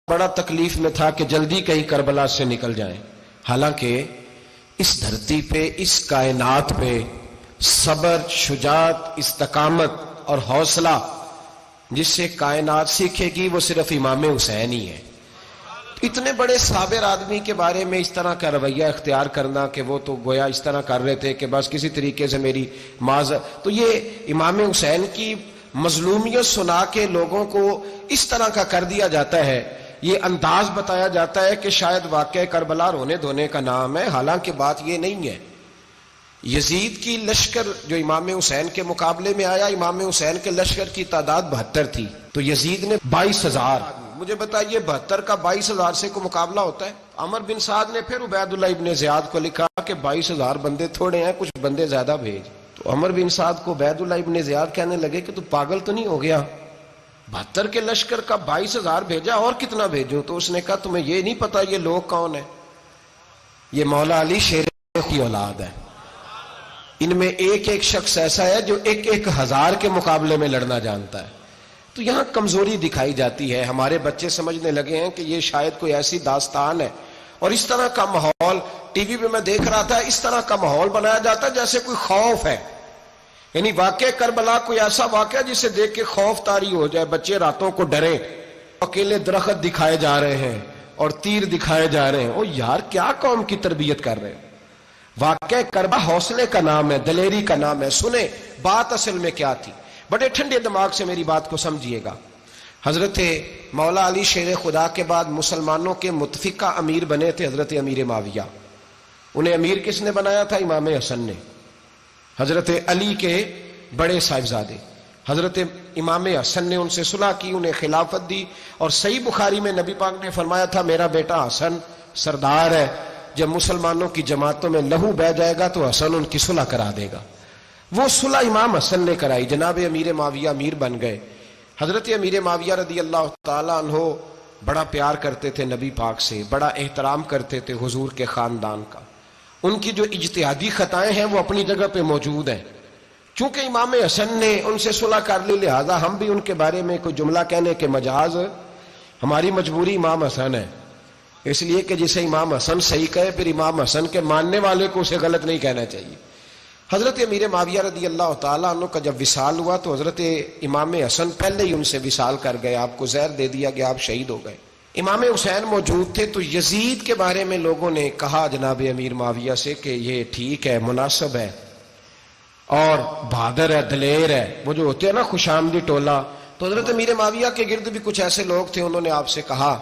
بڑا تکلیف میں تھا کہ جلدی کہیں کربلا سے نکل جائیں، حالانکہ اس دھرتی پہ، اس کائنات پہ صبر، شجاعت، استقامت اور حوصلہ جس سے کائنات سیکھے گی وہ صرف امام حسین ہی ہے۔ اتنے بڑے صابر آدمی کے بارے میں اس طرح کا رویہ اختیار کرنا کہ وہ تو گویا اس طرح کر رہے تھے کہ بس کسی طریقے سے میری تو یہ امام حسین کی مظلومیت سنا کے لوگوں کو اس طرح کا کر دیا جاتا ہے، یہ انداز بتایا جاتا ہے کہ شاید واقعہ کربلا رونے دھونے کا نام ہے، حالانکہ بات یہ نہیں ہے۔ یزید کی لشکر جو امام حسین کے مقابلے میں آیا، امام حسین کے لشکر کی تعداد 72 تھی، تو یزید نے 22,000، مجھے بتائیے 72 کا 22,000 سے کو مقابلہ ہوتا ہے؟ عمر بن سعد نے پھر عبید اللہ ابن زیاد کو لکھا کہ 22,000 بندے تھوڑے ہیں، کچھ بندے زیادہ بھیج۔ تو عمر بن سعد کو عبید اللہ ابن زیاد کہنے لگے کہ تو پاگل تو نہیں ہو گیا، 72 کے لشکر کا 22,000 بھیجا، اور کتنا بھیجوں؟ تو اس نے کہا تمہیں یہ نہیں پتا یہ لوگ کون ہیں؟ یہ مولا علی شیر کی اولاد ہے، ان میں ایک ایک شخص ایسا ہے جو 1,000 کے مقابلے میں لڑنا جانتا ہے۔ تو یہاں کمزوری دکھائی جاتی ہے، ہمارے بچے سمجھنے لگے ہیں کہ یہ شاید کوئی ایسی داستان ہے، اور اس طرح کا ماحول ٹی وی پہ میں دیکھ رہا تھا، اس طرح کا ماحول بنایا جاتا ہے جیسے کوئی خوف ہے، یعنی واقعہ کربلا کوئی ایسا واقعہ جسے دیکھ کے خوف طاری ہو جائے، بچے راتوں کو ڈریں، اکیلے درخت دکھائے جا رہے ہیں اور تیر دکھائے جا رہے ہیں۔ او یار، کیا قوم کی تربیت کر رہے ہیں؟ واقعہ کربلا حوصلے کا نام ہے، دلیری کا نام ہے۔ سنیں بات اصل میں کیا تھی، بڑے ٹھنڈے دماغ سے میری بات کو سمجھیے گا۔ حضرت مولا علی شیر خدا کے بعد مسلمانوں کے متفقہ امیر بنے تھے حضرت امیر معاویہ۔ انہیں امیر کس نے بنایا تھا؟ امام حسن نے، حضرت علی کے بڑے صاحبزادے۔ حضرت امام حسن نے ان سے صلح کی، انہیں خلافت دی، اور صحیح بخاری میں نبی پاک نے فرمایا تھا میرا بیٹا حسن سردار ہے، جب مسلمانوں کی جماعتوں میں لہو بہہ جائے گا تو حسن ان کی صلح کرا دے گا۔ وہ صلح امام حسن نے کرائی، جناب امیر معاویہ امیر بن گئے۔ حضرت امیر معاویہ رضی اللہ تعالیٰ عنہ بڑا پیار کرتے تھے نبی پاک سے، بڑا احترام کرتے تھے حضور کے خاندان کا۔ ان کی جو اجتہادی خطائیں ہیں وہ اپنی جگہ پہ موجود ہیں، چونکہ امام حسن نے ان سے صلح کر لی، لہذا ہم بھی ان کے بارے میں کوئی جملہ کہنے کے مجاز، ہماری مجبوری امام حسن ہے، اس لیے کہ جسے امام حسن صحیح کہے پھر امام حسن کے ماننے والے کو اسے غلط نہیں کہنا چاہیے۔ حضرت امیر معاویہ رضی اللہ تعالیٰ عنہ کا جب وصال ہوا تو حضرت امام حسن پہلے ہی ان سے وصال کر گئے، آپ کو زہر دے دیا گیا، آپ شہید ہو گئے۔ امام حسین موجود تھے، تو یزید کے بارے میں لوگوں نے کہا جناب امیر معاویہ سے کہ یہ ٹھیک ہے، مناسب ہے، اور بہادر ہے، دلیر ہے، وہ جو ہوتے ہیں نا خوش آمدی ٹولہ۔ تو حضرت امیر معاویہ کے گرد بھی کچھ ایسے لوگ تھے، انہوں نے آپ سے کہا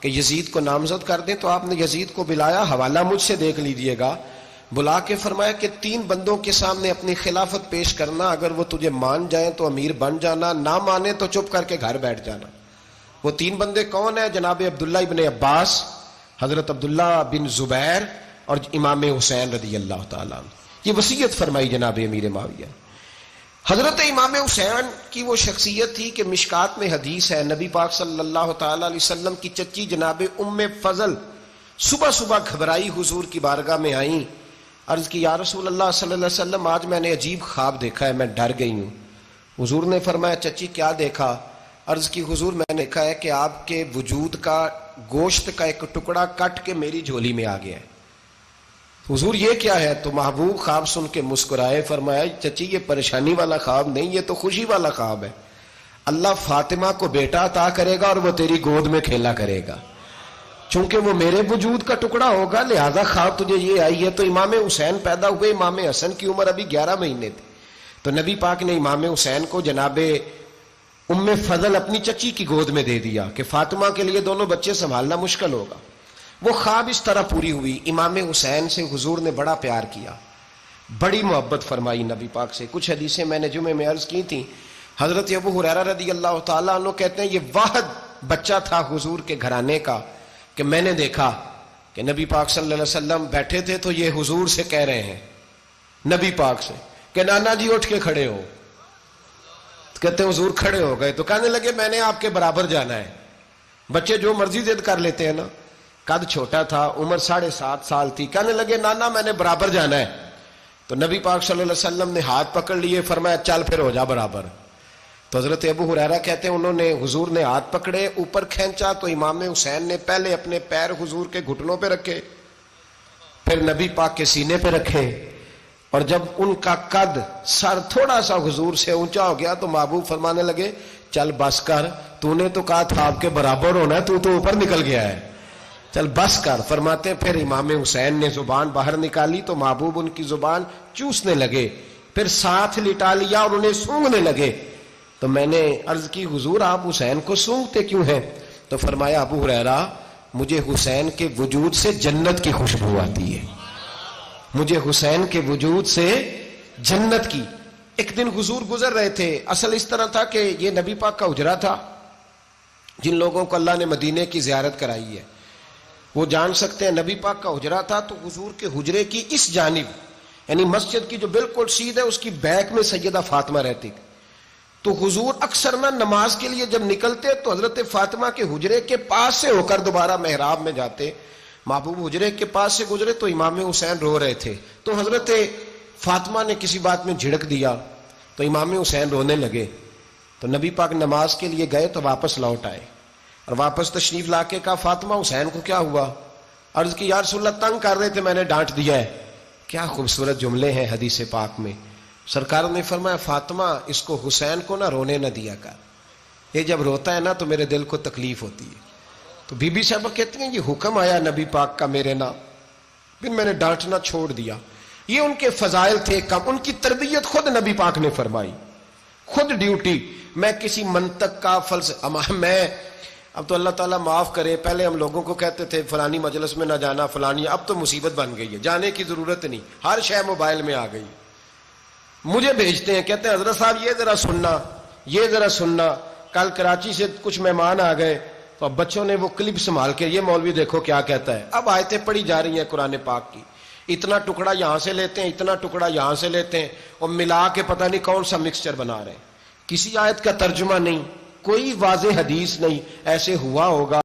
کہ یزید کو نامزد کر دیں، تو آپ نے یزید کو بلایا، حوالہ مجھ سے دیکھ لیجئے گا، بلا کے فرمایا کہ 3 بندوں کے سامنے اپنی خلافت پیش کرنا، اگر وہ تجھے مان جائیں تو امیر بن جانا، نہ مانے تو چپ کر کے گھر بیٹھ جانا۔ وہ 3 بندے کون ہیں؟ جناب عبداللہ ابن عباس، حضرت عبداللہ بن زبیر، اور امام حسین رضی اللہ تعالیٰ عنہ۔ یہ وصیت فرمائی جناب امیر معاویہ۔ حضرت امام حسین کی وہ شخصیت تھی کہ مشکات میں حدیث ہے، نبی پاک صلی اللہ تعالیٰ علیہ وسلم کی چچی جناب ام فضل صبح صبح گھبرائی حضور کی بارگاہ میں آئیں، عرض کی یا رسول اللہ صلی اللہ علیہ وسلم آج میں نے عجیب خواب دیکھا ہے، میں ڈر گئی ہوں۔ حضور نے فرمایا چچی کیا دیکھا؟ عرض کی حضور میں نے دیکھا ہے کہ آپ کے وجود کا گوشت کا ایک ٹکڑا کٹ کے میری جھولی میں آ گیا ہے۔ حضور یہ کیا ہے؟ تو محبوب خواب سن کے مسکرائے، فرمایا چچی یہ پریشانی والا خواب نہیں، یہ تو خوشی والا خواب ہے، اللہ فاطمہ کو بیٹا عطا کرے گا اور وہ تیری گود میں کھیلا کرے گا، چونکہ وہ میرے وجود کا ٹکڑا ہوگا، لہذا خواب تجھے یہ آئی ہے۔ تو امام حسین پیدا ہوئے، امام حسن کی عمر ابھی 11 مہینے تھی، تو نبی پاک نے امام حسین کو جناب ام فضل اپنی چچی کی گود میں دے دیا کہ فاطمہ کے لیے دونوں بچے سنبھالنا مشکل ہوگا۔ وہ خواب اس طرح پوری ہوئی۔ امام حسین سے حضور نے بڑا پیار کیا، بڑی محبت فرمائی نبی پاک سے۔ کچھ حدیثیں میں نے جمعے میں عرض کی تھیں، حضرت ابو ہریرہ رضی اللہ تعالیٰ عنہ کہتے ہیں یہ واحد بچہ تھا حضور کے گھرانے کا کہ میں نے دیکھا کہ نبی پاک صلی اللہ علیہ وسلم بیٹھے تھے تو یہ حضور سے کہہ رہے ہیں، نبی پاک سے، کہ نانا جی اٹھ کے کھڑے ہو۔ کہتے ہیں حضور کھڑے ہو گئے، تو کہنے لگے میں نے آپ کے برابر جانا ہے۔ بچے جو مرضی ضد کر لیتے ہیں نا، قد چھوٹا تھا، عمر 7.5 سال تھی، کہنے لگے نانا میں نے برابر جانا ہے۔ تو نبی پاک صلی اللہ علیہ وسلم نے ہاتھ پکڑ لیے، فرمایا چل پھر ہو جا برابر۔ تو حضرت ابو ہریرہ کہتے ہیں انہوں نے حضور نے ہاتھ پکڑے اوپر کھینچا تو امام حسین نے پہلے اپنے پیر حضور کے گھٹنوں پہ رکھے، پھر نبی پاک کے سینے پہ رکھے، اور جب ان کا قد سر تھوڑا سا حضور سے اونچا ہو گیا تو محبوب فرمانے لگے چل بس کر، تو نے تو کہا تھا آپ کے برابر ہونا ہے، تو اوپر نکل گیا ہے، چل بس کر۔ فرماتے پھر امام حسین نے زبان باہر نکالی تو محبوب ان کی زبان چوسنے لگے، پھر ساتھ لٹا لیا اور انہیں سونگھنے لگے۔ تو میں نے عرض کی حضور آپ حسین کو سونگھتے کیوں ہیں؟ تو فرمایا ابو ہریرہ مجھے حسین کے وجود سے جنت کی خوشبو آتی ہے، مجھے حسین کے وجود سے جنت کی۔ ایک دن حضور گزر رہے تھے، اصل اس طرح تھا کہ یہ نبی پاک کا حجرہ تھا، جن لوگوں کو اللہ نے مدینے کی زیارت کرائی ہے وہ جان سکتے ہیں، نبی پاک کا حجرہ تھا تو حضور کے حجرے کی اس جانب، یعنی مسجد کی جو بالکل سیدھ ہے اس کی بیک میں سیدہ فاطمہ رہتی تھی۔ تو حضور اکثر نہ نماز کے لیے جب نکلتے تو حضرت فاطمہ کے حجرے کے پاس سے ہو کر دوبارہ محراب میں جاتے۔ محبوب حجرے کے پاس سے گزرے تو امام حسین رو رہے تھے، تو حضرت فاطمہ نے کسی بات میں جھڑک دیا تو امام حسین رونے لگے۔ تو نبی پاک نماز کے لیے گئے تو واپس لوٹ آئے، اور واپس تشریف لا کے کہا فاطمہ حسین کو کیا ہوا؟ عرض کی یا رسول اللہ تنگ کر رہے تھے میں نے ڈانٹ دیا ہے۔ کیا خوبصورت جملے ہیں حدیث پاک میں۔ سرکار نے فرمایا فاطمہ اس کو حسین کو نہ رونے نہ دیا کر، یہ جب روتا ہے نا تو میرے دل کو تکلیف ہوتی ہے۔ تو بی بی صاحبہ کہتی ہیں یہ حکم آیا نبی پاک کا میرے نام، پھر میں نے ڈانٹنا چھوڑ دیا۔ یہ ان کے فضائل تھے کم، ان کی تربیت خود نبی پاک نے فرمائی، خود ڈیوٹی۔ میں کسی منطق کا میں اب تو اللہ تعالیٰ معاف کرے، پہلے ہم لوگوں کو کہتے تھے فلانی مجلس میں نہ جانا فلانی، اب تو مصیبت بن گئی ہے، جانے کی ضرورت نہیں، ہر شے موبائل میں آ گئی۔ مجھے بھیجتے ہیں کہتے ہیں حضرت صاحب یہ ذرا سننا، یہ ذرا سننا، کل کراچی سے کچھ مہمان آ گئے تو اب بچوں نے وہ کلپ سنبھال کے یہ مولوی دیکھو کیا کہتا ہے۔ اب آیتیں پڑھی جا رہی ہیں قرآن پاک کی، اتنا ٹکڑا یہاں سے لیتے ہیں، اتنا ٹکڑا یہاں سے لیتے ہیں، اور ملا کے پتہ نہیں کون سا مکسچر بنا رہے ہیں، کسی آیت کا ترجمہ نہیں، کوئی واضح حدیث نہیں۔ ایسے ہوا ہوگا